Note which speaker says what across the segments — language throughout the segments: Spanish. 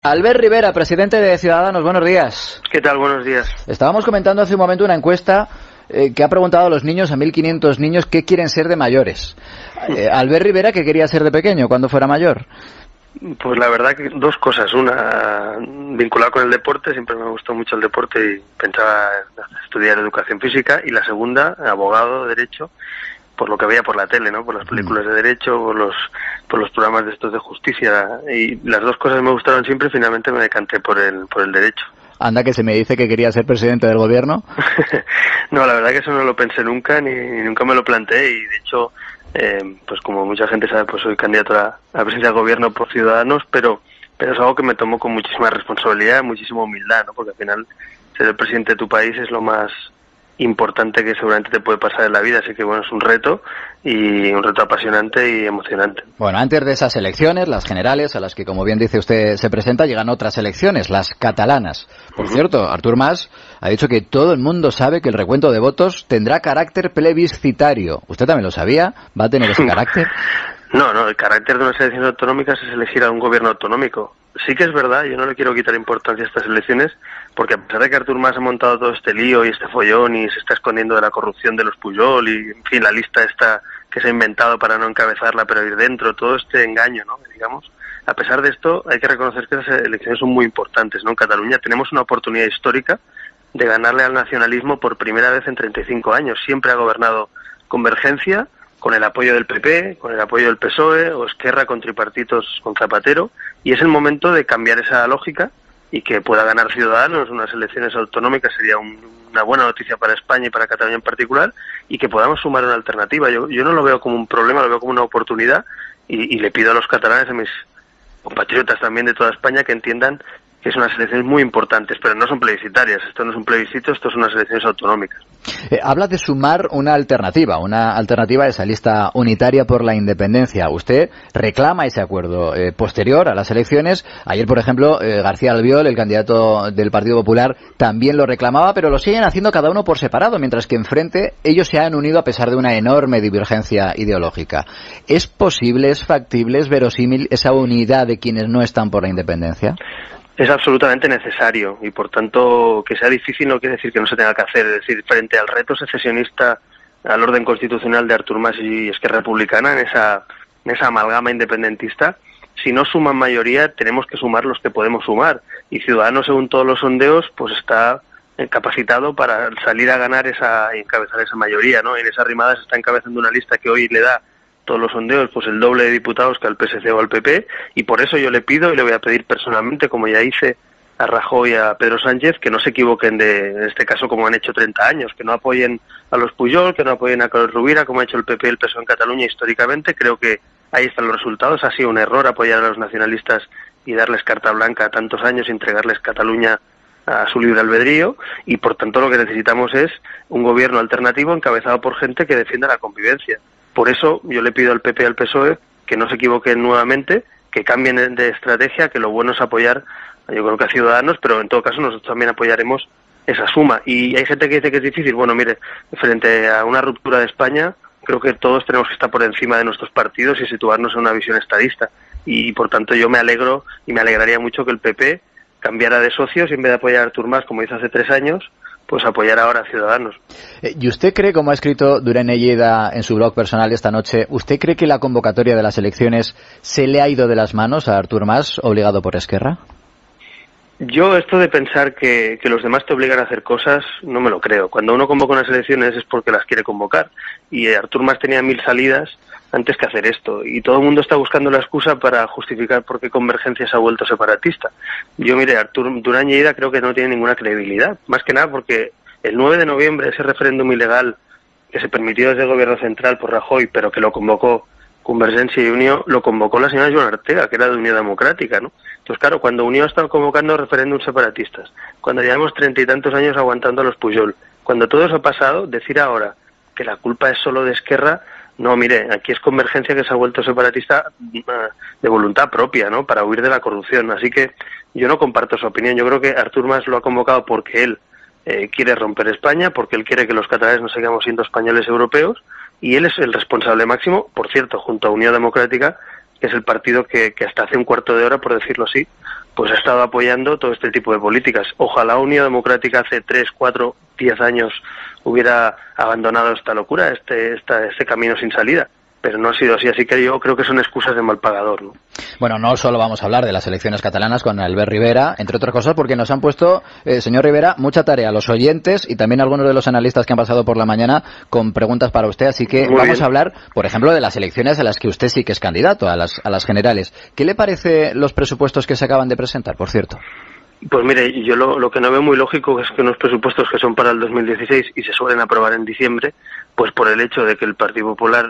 Speaker 1: Albert Rivera, presidente de Ciudadanos, buenos días.
Speaker 2: ¿Qué tal? Buenos días.
Speaker 1: Estábamos comentando hace un momento una encuesta que ha preguntado a los niños, a 1.500 niños, qué quieren ser de mayores. Albert Rivera, ¿qué quería ser de pequeño cuando fuera mayor?
Speaker 2: Pues la verdad que dos cosas. Una, vinculada con el deporte, siempre me gustó mucho el deporte y pensaba estudiar educación física. Y la segunda, abogado, derecho, por lo que veía por la tele, ¿no? Por las películas de derecho, por los programas de estos de justicia. Y las dos cosas me gustaron siempre y finalmente me decanté por el derecho.
Speaker 1: Anda, que se me dice que quería ser presidente del gobierno.
Speaker 2: No, la verdad que eso no lo pensé nunca, ni nunca me lo planteé. Y de hecho, pues como mucha gente sabe, pues soy candidato a la presidencia del gobierno por Ciudadanos, pero es algo que me tomo con muchísima responsabilidad, muchísima humildad, ¿no? Porque al final ser el presidente de tu país es lo más importante que seguramente te puede pasar en la vida, así que bueno, es un reto y un reto apasionante y emocionante.
Speaker 1: Bueno, antes de esas elecciones, las generales, a las que como bien dice usted se presenta, llegan otras elecciones, las catalanas. Por cierto, Artur Mas ha dicho que todo el mundo sabe que el recuento de votos tendrá carácter plebiscitario. ¿Usted también lo sabía? ¿Va a tener ese carácter?
Speaker 2: No, el carácter de unas elecciones autonómicas es elegir a un gobierno autonómico. Sí que es verdad, yo no le quiero quitar importancia a estas elecciones, porque a pesar de que Artur Mas ha montado todo este lío y este follón y se está escondiendo de la corrupción de los Pujol y, en fin, la lista esta que se ha inventado para no encabezarla pero ir dentro, todo este engaño, ¿no? Digamos, a pesar de esto hay que reconocer que las elecciones son muy importantes, ¿no? En Cataluña tenemos una oportunidad histórica de ganarle al nacionalismo por primera vez en 35 años. Siempre ha gobernado Convergencia, con el apoyo del PP, con el apoyo del PSOE o Esquerra con tripartitos con Zapatero, y es el momento de cambiar esa lógica y que pueda ganar Ciudadanos unas elecciones autonómicas. Sería una buena noticia para España y para Cataluña en particular, y que podamos sumar una alternativa. Yo no lo veo como un problema, lo veo como una oportunidad, y le pido a los catalanes, a mis compatriotas también de toda España, que entiendan que son unas elecciones muy importantes, pero no son plebiscitarias. Esto no es un plebiscito, esto son unas elecciones autonómicas.
Speaker 1: Habla de sumar una alternativa a esa lista unitaria por la independencia. Usted reclama ese acuerdo posterior a las elecciones. Ayer, por ejemplo, García Albiol, el candidato del Partido Popular, también lo reclamaba, pero lo siguen haciendo cada uno por separado, mientras que enfrente ellos se han unido a pesar de una enorme divergencia ideológica. ¿Es posible, es factible, es verosímil esa unidad de quienes no están por la independencia?
Speaker 2: Es absolutamente necesario y, por tanto, que sea difícil no quiere decir que no se tenga que hacer. Es decir, frente al reto secesionista al orden constitucional de Artur Mas y Esquerra Republicana, en esa amalgama independentista, si no suman mayoría, tenemos que sumar los que podemos sumar. Y Ciudadanos, según todos los sondeos, pues está capacitado para salir a ganar y encabezar esa mayoría, ¿no? En esa rimada se está encabezando una lista que hoy le da todos los sondeos, pues el doble de diputados que al PSC o al PP, y por eso yo le pido y le voy a pedir personalmente, como ya hice a Rajoy y a Pedro Sánchez, que no se equivoquen en este caso como han hecho 30 años, que no apoyen a los Pujol, que no apoyen a Carlos Rovira, como ha hecho el PP y el PSOE en Cataluña históricamente. Creo que ahí están los resultados. Ha sido un error apoyar a los nacionalistas y darles carta blanca a tantos años y entregarles Cataluña a su libre albedrío, y por tanto lo que necesitamos es un gobierno alternativo encabezado por gente que defienda la convivencia. Por eso yo le pido al PP y al PSOE que no se equivoquen nuevamente, que cambien de estrategia, que lo bueno es apoyar, yo creo que a Ciudadanos, pero en todo caso nosotros también apoyaremos esa suma. Y hay gente que dice que es difícil. Bueno, mire, frente a una ruptura de España, creo que todos tenemos que estar por encima de nuestros partidos y situarnos en una visión estadista. Y por tanto yo me alegro y me alegraría mucho que el PP cambiara de socios y en vez de apoyar a Artur Mas, como hizo hace 3 años, pues apoyar ahora a Ciudadanos.
Speaker 1: ¿Y usted cree, como ha escrito Durene Lleida en su blog personal esta noche, usted cree que la convocatoria de las elecciones se le ha ido de las manos a Artur Mas, obligado por Esquerra?
Speaker 2: Yo esto de pensar que los demás te obligan a hacer cosas, no me lo creo. Cuando uno convoca unas elecciones es porque las quiere convocar. Y Artur Mas tenía 1000 salidas antes que hacer esto. Y todo el mundo está buscando la excusa para justificar por qué Convergencia se ha vuelto separatista. Yo, mire, Durán Lleida creo que no tiene ninguna credibilidad. Más que nada porque el 9 de noviembre, ese referéndum ilegal que se permitió desde el gobierno central por Rajoy, pero que lo convocó Convergencia y Unió, lo convocó la señora Joan Ortega, que era de Unión Democrática, ¿no? Entonces, claro, cuando Unió ha estado convocando referéndums separatistas, cuando llevamos 30 y tantos años aguantando a los Pujol, cuando todo eso ha pasado, decir ahora que la culpa es solo de Esquerra, no, mire, aquí es Convergencia que se ha vuelto separatista de voluntad propia, ¿no?, para huir de la corrupción. Así que yo no comparto su opinión. Yo creo que Artur Mas lo ha convocado porque él quiere romper España, porque él quiere que los catalanes no sigamos siendo españoles europeos, y él es el responsable máximo, por cierto, junto a Unión Democrática, que es el partido que hasta hace un cuarto de hora, por decirlo así, pues ha estado apoyando todo este tipo de políticas. Ojalá Unión Democrática hace 3, 4, 10 años hubiera abandonado esta locura, este camino sin salida. Pero no ha sido así, así que yo creo que son excusas de mal pagador, ¿no?
Speaker 1: Bueno, no solo vamos a hablar de las elecciones catalanas con Albert Rivera, entre otras cosas porque nos han puesto, señor Rivera, mucha tarea a los oyentes y también algunos de los analistas que han pasado por la mañana con preguntas para usted, así que vamos a hablar, por ejemplo, de las elecciones a las que usted sí que es candidato, a las generales. ¿Qué le parece los presupuestos que se acaban de presentar, por cierto?
Speaker 2: Pues mire, yo lo que no veo muy lógico es que unos presupuestos que son para el 2016 y se suelen aprobar en diciembre, pues por el hecho de que el Partido Popular,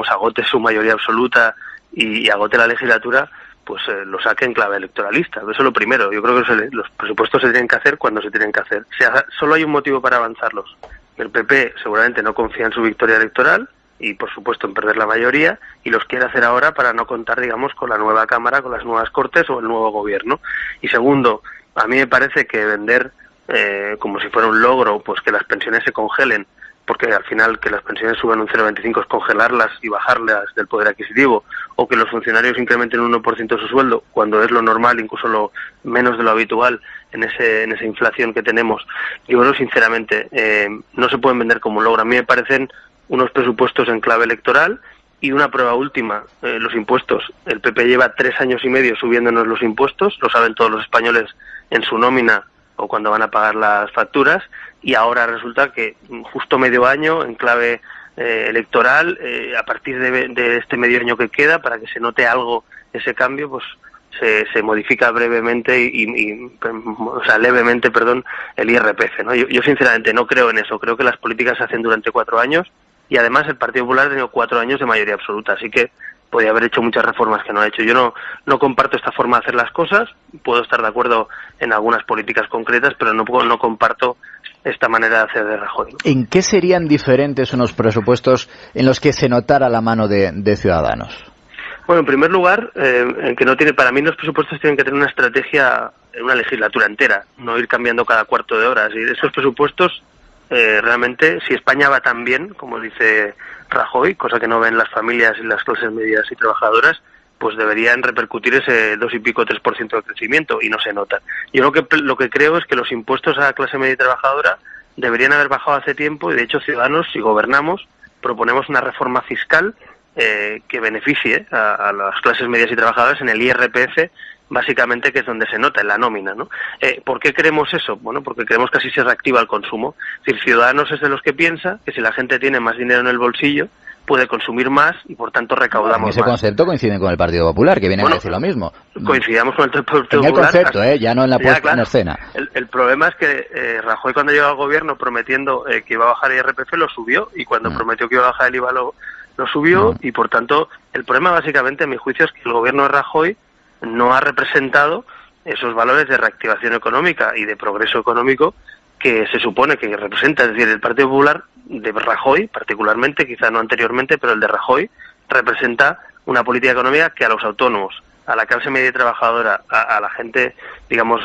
Speaker 2: agote su mayoría absoluta y agote la legislatura, pues lo saque en clave electoralista. Eso es lo primero. Yo creo que los presupuestos se tienen que hacer cuando se tienen que hacer. O sea, solo hay un motivo para avanzarlos. El PP seguramente no confía en su victoria electoral y, por supuesto, en perder la mayoría, y los quiere hacer ahora para no contar, digamos, con la nueva Cámara, con las nuevas Cortes o el nuevo Gobierno. Y segundo, a mí me parece que vender como si fuera un logro, pues que las pensiones se congelen, porque al final que las pensiones suban un 0,25 es congelarlas y bajarlas del poder adquisitivo, o que los funcionarios incrementen un 1% su sueldo, cuando es lo normal, incluso lo menos de lo habitual en esa inflación que tenemos. Yo creo, sinceramente, no se pueden vender como un logro. A mí me parecen unos presupuestos en clave electoral. Y una prueba última, los impuestos. El PP lleva 3 años y medio subiéndonos los impuestos, lo saben todos los españoles en su nómina o cuando van a pagar las facturas, y ahora resulta que justo medio año en clave electoral, a partir de este medio año que queda, para que se note algo ese cambio, pues se modifica brevemente levemente, el IRPF, ¿no? Yo sinceramente no creo en eso. Creo que las políticas se hacen durante 4 años. Y además el Partido Popular ha tenido 4 años de mayoría absoluta, así que podía haber hecho muchas reformas que no ha hecho. Yo no comparto esta forma de hacer las cosas, puedo estar de acuerdo en algunas políticas concretas, pero no comparto esta manera de hacer de Rajoy.
Speaker 1: ¿En qué serían diferentes unos presupuestos en los que se notara la mano de Ciudadanos?
Speaker 2: Bueno, en primer lugar, para mí los presupuestos tienen que tener una estrategia en una legislatura entera, no ir cambiando cada cuarto de hora. Y esos presupuestos realmente, si España va tan bien, como dice Rajoy, cosa que no ven las familias y las clases medias y trabajadoras, pues deberían repercutir ese 2 y pico, 3% de crecimiento, y no se nota. Yo lo que creo es que los impuestos a la clase media y trabajadora deberían haber bajado hace tiempo, y de hecho Ciudadanos, si gobernamos, proponemos una reforma fiscal que beneficie a las clases medias y trabajadoras en el IRPF, básicamente, que es donde se nota, en la nómina, ¿no? ¿Por qué creemos eso? Bueno, porque creemos que así se reactiva el consumo. Es decir, Ciudadanos es de los que piensa que si la gente tiene más dinero en el bolsillo, puede consumir más y, por tanto, recaudamos más.
Speaker 1: Ese concepto coincide con el Partido Popular, que viene a decir lo mismo.
Speaker 2: Coincidamos con el Partido Popular.
Speaker 1: En el concepto, ya no en la puesta en escena.
Speaker 2: El problema es que Rajoy, cuando llegó al gobierno prometiendo que iba a bajar el IRPF, lo subió, y cuando prometió que iba a bajar el IVA lo subió, y, por tanto, el problema, básicamente, a mi juicio, es que el gobierno de Rajoy no ha representado esos valores de reactivación económica y de progreso económico que se supone que representa. Es decir, el Partido Popular de Rajoy, particularmente, quizá no anteriormente, pero el de Rajoy representa una política económica que a los autónomos, a la clase media y trabajadora, a la gente, digamos,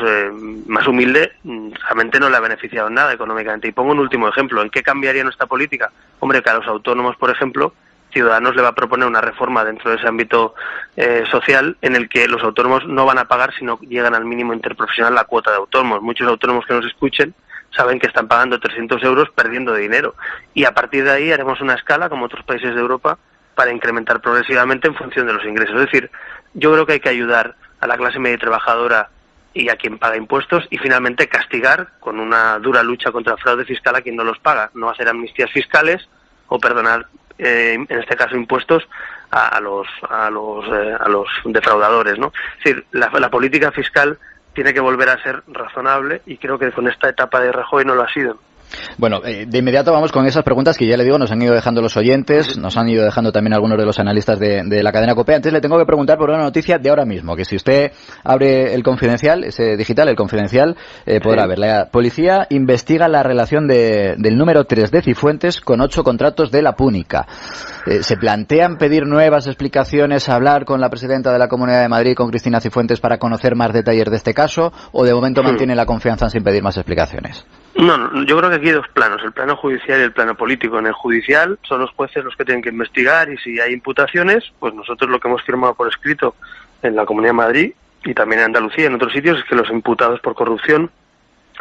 Speaker 2: más humilde, realmente no le ha beneficiado nada económicamente. Y pongo un último ejemplo. ¿En qué cambiaría nuestra política? Hombre, que a los autónomos, por ejemplo, Ciudadanos le va a proponer una reforma dentro de ese ámbito social, en el que los autónomos no van a pagar si no llegan al mínimo interprofesional la cuota de autónomos. Muchos autónomos que nos escuchen saben que están pagando 300 euros perdiendo dinero. Y a partir de ahí haremos una escala, como otros países de Europa, para incrementar progresivamente en función de los ingresos. Es decir, yo creo que hay que ayudar a la clase media y trabajadora y a quien paga impuestos, y finalmente castigar con una dura lucha contra el fraude fiscal a quien no los paga. No hacer amnistías fiscales o perdonar, en este caso, impuestos a los defraudadores, ¿no? Es decir, la política fiscal tiene que volver a ser razonable, y creo que con esta etapa de Rajoy no lo ha sido.
Speaker 1: Bueno, de inmediato vamos con esas preguntas que ya le digo, nos han ido dejando los oyentes, nos han ido dejando también algunos de los analistas de la cadena COPE. Antes le tengo que preguntar por una noticia de ahora mismo, que si usted abre el Confidencial, ese digital, el Confidencial, podrá ver. La policía investiga la relación del número 3 de Cifuentes con 8 contratos de la Púnica. ¿Se plantean pedir nuevas explicaciones, hablar con la presidenta de la Comunidad de Madrid, con Cristina Cifuentes, para conocer más detalles de este caso, o de momento mantiene la confianza sin pedir más explicaciones?
Speaker 2: No, yo creo que aquí hay dos planos, el plano judicial y el plano político. En el judicial son los jueces los que tienen que investigar, y si hay imputaciones, pues nosotros lo que hemos firmado por escrito en la Comunidad de Madrid, y también en Andalucía y en otros sitios, es que los imputados por corrupción,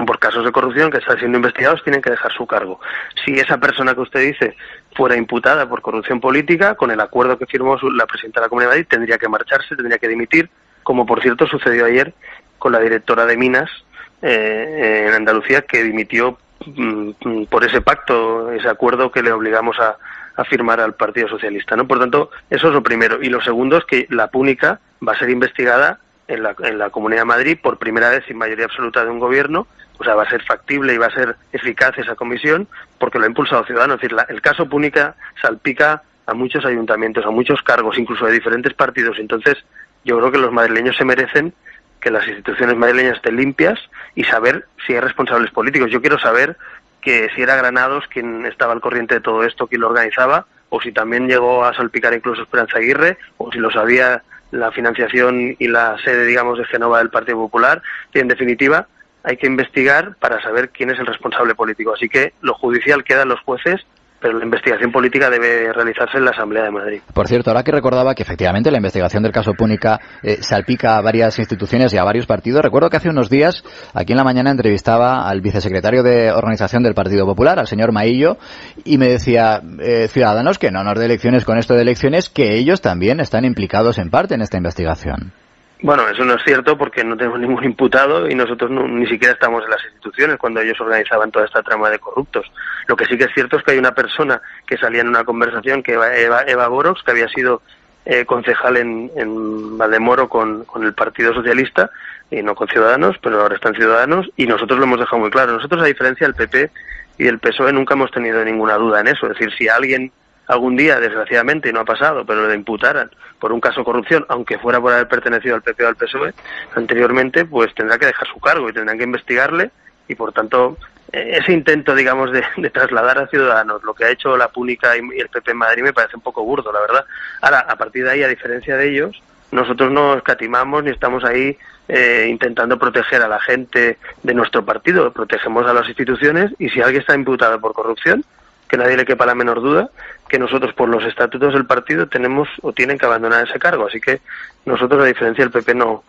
Speaker 2: por casos de corrupción que están siendo investigados, tienen que dejar su cargo. Si esa persona que usted dice fuera imputada por corrupción política, con el acuerdo que firmó la presidenta de la Comunidad de Madrid, tendría que marcharse, tendría que dimitir, como por cierto sucedió ayer con la directora de Minas en Andalucía, que dimitió por ese pacto, ese acuerdo que le obligamos a firmar al Partido Socialista, ¿no? Por tanto, eso es lo primero. Y lo segundo es que la púnica va a ser investigada en la Comunidad de Madrid por primera vez sin mayoría absoluta de un gobierno. O sea, va a ser factible y va a ser eficaz esa comisión porque lo ha impulsado Ciudadanos. Es decir, el caso Púnica salpica a muchos ayuntamientos, a muchos cargos, incluso de diferentes partidos. Entonces, yo creo que los madrileños se merecen que las instituciones madrileñas estén limpias y saber si hay responsables políticos. Yo quiero saber que si era Granados quien estaba al corriente de todo esto, quien lo organizaba, o si también llegó a salpicar incluso Esperanza Aguirre, o si lo sabía la financiación y la sede, digamos, de Génova del Partido Popular. Y en definitiva, hay que investigar para saber quién es el responsable político. Así que lo judicial queda en los jueces, pero la investigación política debe realizarse en la Asamblea de Madrid.
Speaker 1: Por cierto, ahora que recordaba que efectivamente la investigación del caso Púnica salpica a varias instituciones y a varios partidos, recuerdo que hace unos días, aquí en La Mañana, entrevistaba al vicesecretario de Organización del Partido Popular, al señor Maillo, y me decía, Ciudadanos, que no nos dé lecciones con esto de elecciones, que ellos también están implicados en parte en esta investigación.
Speaker 2: Bueno, eso no es cierto porque no tenemos ningún imputado y nosotros ni siquiera estamos en las instituciones cuando ellos organizaban toda esta trama de corruptos. Lo que sí que es cierto es que hay una persona que salía en una conversación, que Eva Borox, que había sido concejal en Valdemoro con el Partido Socialista y no con Ciudadanos, pero ahora están Ciudadanos, y nosotros lo hemos dejado muy claro. Nosotros, a diferencia del PP y del PSOE, nunca hemos tenido ninguna duda en eso. Es decir, si alguien algún día, desgraciadamente, y no ha pasado, pero le imputaran por un caso de corrupción, aunque fuera por haber pertenecido al PP o al PSOE anteriormente, pues tendrá que dejar su cargo y tendrán que investigarle, y por tanto ese intento, digamos, de trasladar a Ciudadanos lo que ha hecho la Púnica y el PP en Madrid me parece un poco burdo, la verdad. Ahora, a partir de ahí, a diferencia de ellos, nosotros no escatimamos ni estamos ahí intentando proteger a la gente de nuestro partido, protegemos a las instituciones, y si alguien está imputado por corrupción, que nadie le quepa la menor duda que nosotros, por los estatutos del partido, tenemos o tienen que abandonar ese cargo. Así que nosotros, a diferencia del PP, no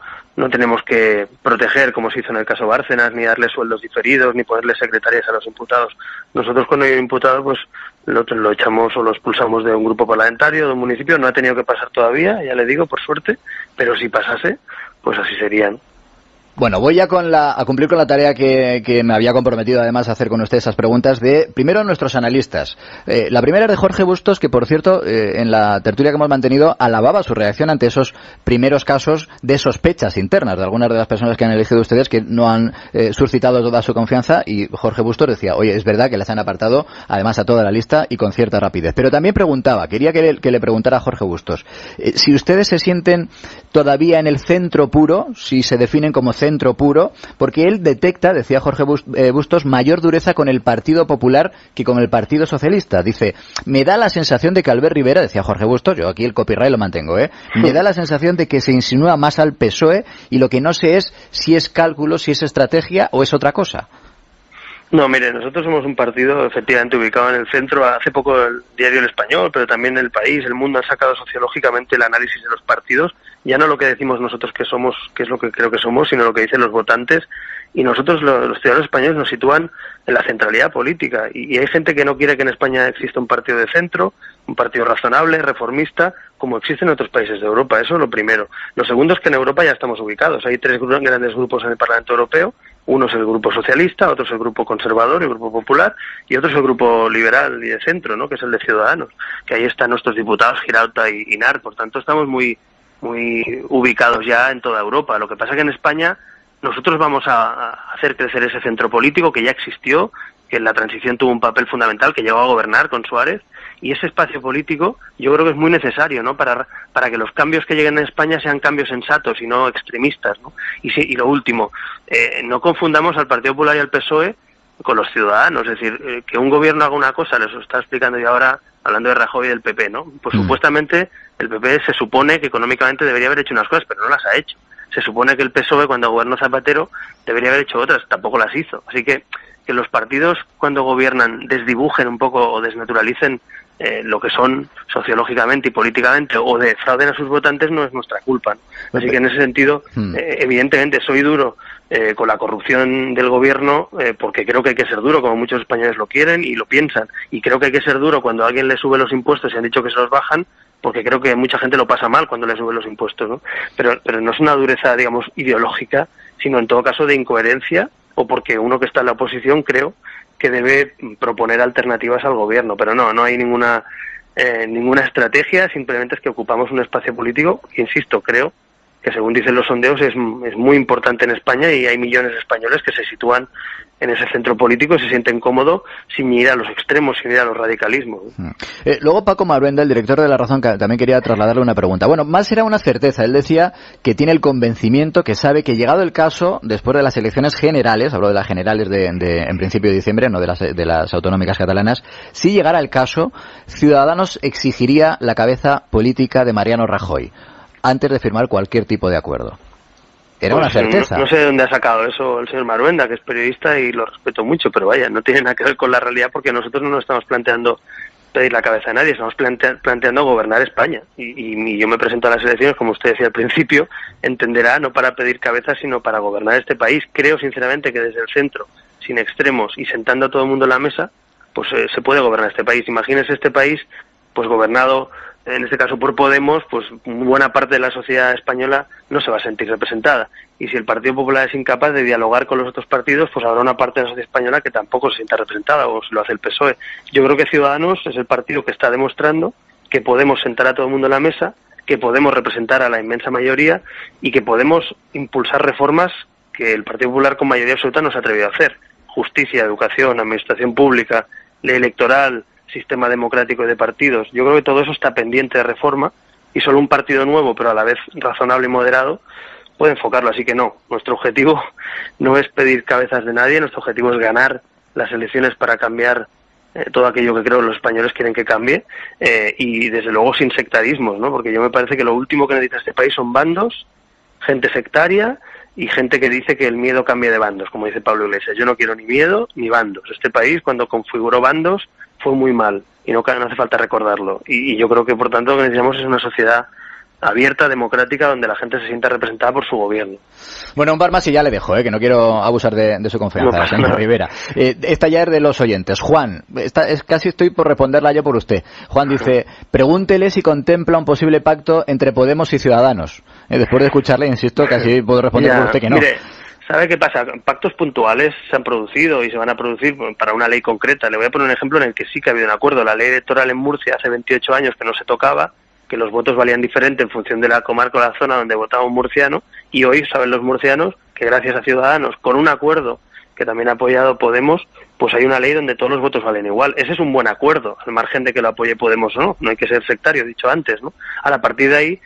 Speaker 2: tenemos que proteger, como se hizo en el caso Bárcenas, ni darle sueldos diferidos, ni ponerle secretarias a los imputados. Nosotros, cuando hay un imputado, pues lo echamos o lo expulsamos de un grupo parlamentario, de un municipio. No ha tenido que pasar todavía, ya le digo, por suerte, pero si pasase, pues así serían.
Speaker 1: Bueno, voy ya a cumplir con la tarea que me había comprometido además a hacer con usted, esas preguntas de, primero, nuestros analistas. La primera es de Jorge Bustos, que por cierto, en la tertulia que hemos mantenido, alababa su reacción ante esos primeros casos de sospechas internas de algunas de las personas que han elegido ustedes, que no han suscitado toda su confianza, y Jorge Bustos decía, oye, es verdad que las han apartado además a toda la lista y con cierta rapidez. Pero también preguntaba, quería que le preguntara a Jorge Bustos, si ustedes se sienten todavía en el centro puro, si se definen como centro puro, porque él detecta, decía Jorge Bustos, mayor dureza con el Partido Popular que con el Partido Socialista. Dice, me da la sensación de que Albert Rivera, decía Jorge Bustos, yo aquí el copyright lo mantengo, me da la sensación de que se insinúa más al PSOE, y lo que no sé es si es cálculo, si es estrategia o es otra cosa.
Speaker 2: No, mire, nosotros somos un partido efectivamente ubicado en el centro. Hace poco el diario El Español, pero también El País, El Mundo, han sacado sociológicamente el análisis de los partidos, ya no lo que decimos nosotros que somos, que es lo que creo que somos, sino lo que dicen los votantes, y nosotros, los ciudadanos españoles, nos sitúan en la centralidad política, y hay gente que no quiere que en España exista un partido de centro, un partido razonable, reformista, como existe en otros países de Europa. Eso es lo primero. Lo segundo es que en Europa ya estamos ubicados. Hay tres grandes grupos en el Parlamento Europeo. Uno es el grupo socialista, otro es el grupo conservador, el grupo popular, y otro es el grupo liberal y de centro, ¿no?, que es el de Ciudadanos, que ahí están nuestros diputados Girauta y Nart. Por tanto, estamos muy ubicados ya en toda Europa. Lo que pasa es que en España nosotros vamos a hacer crecer ese centro político que ya existió, que en la transición tuvo un papel fundamental, que llegó a gobernar con Suárez, y ese espacio político yo creo que es muy necesario, ¿no?, para que los cambios que lleguen en España sean cambios sensatos y no extremistas, ¿no? Y lo último, no confundamos al Partido Popular y al PSOE con los ciudadanos. Es decir, que un gobierno haga una cosa, les lo está explicando yo ahora hablando de Rajoy y del PP, ¿no? Pues supuestamente el PP se supone que económicamente debería haber hecho unas cosas, pero no las ha hecho. Se supone que el PSOE, cuando gobernó Zapatero, debería haber hecho otras, tampoco las hizo. Así que que los partidos cuando gobiernan desdibujen un poco o desnaturalicen lo que son sociológicamente y políticamente o defrauden a sus votantes no es nuestra culpa, ¿no? Así que en ese sentido, evidentemente soy duro con la corrupción del gobierno porque creo que hay que ser duro, como muchos españoles lo quieren y lo piensan, y creo que hay que ser duro cuando a alguien le sube los impuestos y han dicho que se los bajan, porque creo que mucha gente lo pasa mal cuando le suben los impuestos, ¿no? Pero no es una dureza, digamos, ideológica, sino en todo caso de incoherencia, o porque uno que está en la oposición creo que debe proponer alternativas al gobierno, pero no hay ninguna estrategia, simplemente es que ocupamos un espacio político, que insisto, creo que según dicen los sondeos es muy importante en España y hay millones de españoles que se sitúan en ese centro político y se sienten cómodos sin ir a los extremos, sin ir a los radicalismos.
Speaker 1: Luego Paco Maruenda, el director de La Razón, que también quería trasladarle una pregunta. Bueno, más era una certeza. Él decía que tiene el convencimiento, que sabe que llegado el caso, después de las elecciones generales, habló de las generales en principio de diciembre, no de las autonómicas catalanas, si llegara el caso, Ciudadanos exigiría la cabeza política de Mariano Rajoy antes de firmar cualquier tipo de acuerdo. Era una certeza.
Speaker 2: No sé de dónde ha sacado eso el señor Maruenda, que es periodista y lo respeto mucho, pero vaya, no tiene nada que ver con la realidad porque nosotros no nos estamos planteando pedir la cabeza de nadie, estamos planteando gobernar España. Y yo me presento a las elecciones, como usted decía al principio, entenderá, no para pedir cabeza, sino para gobernar este país. Creo sinceramente que desde el centro, sin extremos y sentando a todo el mundo en la mesa, pues se puede gobernar este país. Imagínese este país, pues gobernado, en este caso por Podemos, pues buena parte de la sociedad española no se va a sentir representada. Y si el Partido Popular es incapaz de dialogar con los otros partidos, pues habrá una parte de la sociedad española que tampoco se sienta representada, o si lo hace el PSOE. Yo creo que Ciudadanos es el partido que está demostrando que podemos sentar a todo el mundo en la mesa, que podemos representar a la inmensa mayoría y que podemos impulsar reformas que el Partido Popular con mayoría absoluta no se ha atrevido a hacer. Justicia, educación, administración pública, ley electoral, sistema democrático y de partidos. Yo creo que todo eso está pendiente de reforma y solo un partido nuevo, pero a la vez razonable y moderado, puede enfocarlo. Así que no, nuestro objetivo no es pedir cabezas de nadie, nuestro objetivo es ganar las elecciones para cambiar todo aquello que creo los españoles quieren que cambie y desde luego sin sectarismos, ¿no? Porque yo me parece que lo último que necesita este país son bandos, gente sectaria y gente que dice que el miedo cambie de bandos, como dice Pablo Iglesias. Yo no quiero ni miedo ni bandos. Este país, cuando configuró bandos, fue muy mal y no hace falta recordarlo. Y yo creo que, por tanto, lo que necesitamos es una sociedad abierta, democrática, donde la gente se sienta representada por su gobierno.
Speaker 1: Bueno, un par más y ya le dejo, que no quiero abusar de su confianza, señor Rivera. Esta ya es de los oyentes. Juan, casi estoy por responderla yo por usted. Juan dice, pregúntele si contempla un posible pacto entre Podemos y Ciudadanos. Después de escucharle, insisto, casi puedo responder por usted que no.
Speaker 2: Mire, ¿sabe qué pasa? Pactos puntuales se han producido y se van a producir para una ley concreta. Le voy a poner un ejemplo en el que sí que ha habido un acuerdo. La ley electoral en Murcia hace 28 años que no se tocaba, que los votos valían diferente en función de la comarca o la zona donde votaba un murciano, y hoy saben los murcianos que gracias a Ciudadanos, con un acuerdo que también ha apoyado Podemos, pues hay una ley donde todos los votos valen igual. Ese es un buen acuerdo, al margen de que lo apoye Podemos o no. No hay que ser sectario, he dicho antes, ¿no? Ahora, a partir de ahí,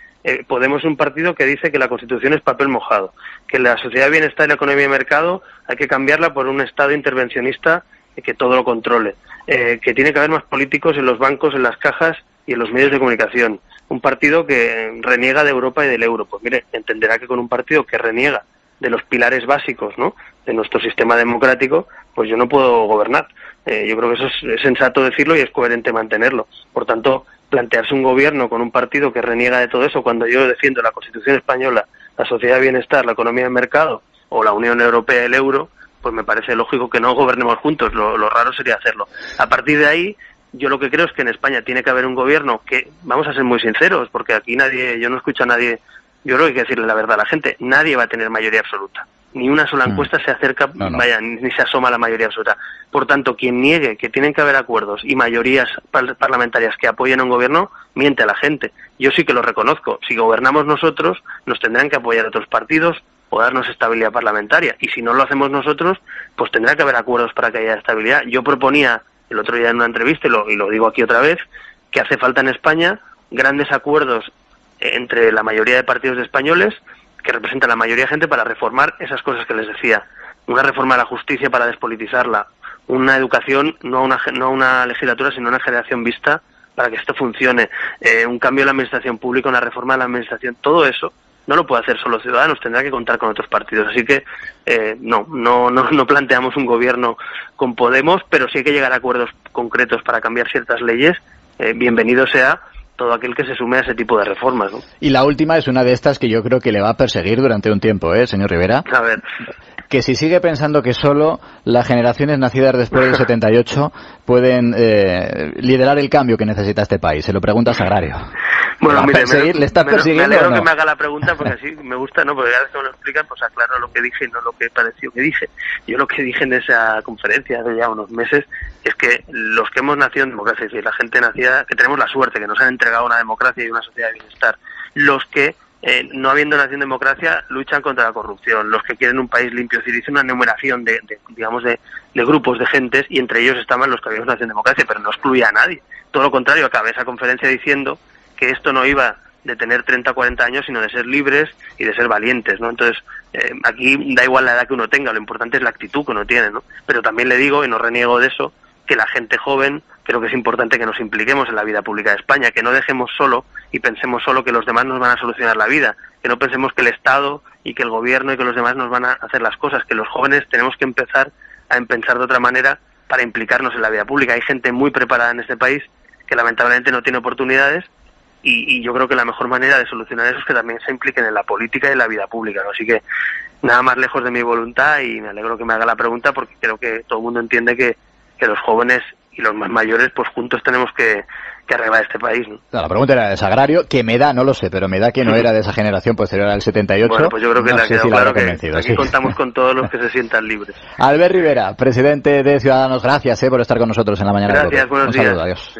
Speaker 2: Podemos es un partido que dice que la Constitución es papel mojado, que la sociedad de bienestar y la economía de mercado hay que cambiarla por un Estado intervencionista que todo lo controle, que tiene que haber más políticos en los bancos, en las cajas y en los medios de comunicación. Un partido que reniega de Europa y del euro. Pues mire, entenderá que con un partido que reniega de los pilares básicos, ¿no?, de nuestro sistema democrático, pues yo no puedo gobernar. Yo creo que eso es sensato decirlo y es coherente mantenerlo. Por tanto, plantearse un gobierno con un partido que reniega de todo eso, cuando yo defiendo la Constitución española, la sociedad de bienestar, la economía de mercado o la Unión Europea y el euro, pues me parece lógico que no gobernemos juntos. Lo raro sería hacerlo. A partir de ahí, yo lo que creo es que en España tiene que haber un gobierno que, vamos a ser muy sinceros, porque aquí yo no escucho a nadie, yo creo que hay que decirle la verdad a la gente, nadie va a tener mayoría absoluta. Ni una sola encuesta se acerca, no. Vaya, ni se asoma a la mayoría absoluta. Por tanto, quien niegue que tienen que haber acuerdos y mayorías parlamentarias que apoyen a un gobierno, miente a la gente. Yo sí que lo reconozco. Si gobernamos nosotros, nos tendrán que apoyar otros partidos o darnos estabilidad parlamentaria. Y si no lo hacemos nosotros, pues tendrá que haber acuerdos para que haya estabilidad. Yo proponía el otro día en una entrevista, y lo digo aquí otra vez, que hace falta en España grandes acuerdos entre la mayoría de partidos españoles, que representan la mayoría de gente, para reformar esas cosas que les decía. Una reforma de la justicia para despolitizarla, una educación, no una legislatura, sino una generación vista para que esto funcione, un cambio en la administración pública, una reforma de la administración, todo eso no lo puede hacer solo Ciudadanos, tendrá que contar con otros partidos. Así que no planteamos un gobierno con Podemos, pero sí hay que llegar a acuerdos concretos para cambiar ciertas leyes. Bienvenido sea todo aquel que se sume a ese tipo de reformas, ¿no?
Speaker 1: Y la última es una de estas que yo creo que le va a perseguir durante un tiempo, señor Rivera.
Speaker 2: A ver.
Speaker 1: Que si sigue pensando que solo las generaciones nacidas después del 78 pueden liderar el cambio que necesita este país. Se lo pregunta a Sagrario.
Speaker 2: Bueno, mire,
Speaker 1: ¿Le está persiguiendo
Speaker 2: me alegro
Speaker 1: o no?
Speaker 2: que me haga la pregunta porque así me gusta, ¿no? Porque cada vez que me lo explican, pues aclaro lo que dije y no lo que pareció que dije. Yo lo que dije en esa conferencia hace ya unos meses es que los que hemos nacido en democracia, es decir, la gente nacida, que tenemos la suerte, que nos han entregado una democracia y una sociedad de bienestar, los que no habiendo nacido en democracia, luchan contra la corrupción, los que quieren un país limpio, es decir, hice una enumeración de grupos de gentes y entre ellos estaban los que habíamos nacido en democracia, pero no excluía a nadie. Todo lo contrario, acabé esa conferencia diciendo que esto no iba de tener 30 o 40 años, sino de ser libres y de ser valientes, ¿no? Entonces, aquí da igual la edad que uno tenga, lo importante es la actitud que uno tiene, ¿no? Pero también le digo, y no reniego de eso, que la gente joven, creo que es importante que nos impliquemos en la vida pública de España, que no dejemos solo y pensemos solo que los demás nos van a solucionar la vida, que no pensemos que el Estado y que el gobierno y que los demás nos van a hacer las cosas, que los jóvenes tenemos que empezar a pensar de otra manera para implicarnos en la vida pública. Hay gente muy preparada en este país que lamentablemente no tiene oportunidades y yo creo que la mejor manera de solucionar eso es que también se impliquen en la política y en la vida pública, ¿no? Así que nada más lejos de mi voluntad y me alegro que me haga la pregunta porque creo que todo el mundo entiende que los jóvenes y los más mayores pues juntos tenemos que arreglar este país, ¿no?
Speaker 1: No, la pregunta era de Sagrario, que me da, no lo sé, pero me da que no era de esa generación posterior al 78.
Speaker 2: Bueno, pues yo creo que
Speaker 1: no
Speaker 2: le ha
Speaker 1: sé
Speaker 2: quedado
Speaker 1: si
Speaker 2: claro que
Speaker 1: convencido,
Speaker 2: aquí
Speaker 1: sí.
Speaker 2: contamos con todos los que se sientan libres.
Speaker 1: Albert Rivera, presidente de Ciudadanos, gracias por estar con nosotros en la mañana.
Speaker 2: Gracias, buenos días.
Speaker 1: Un saludo, adiós.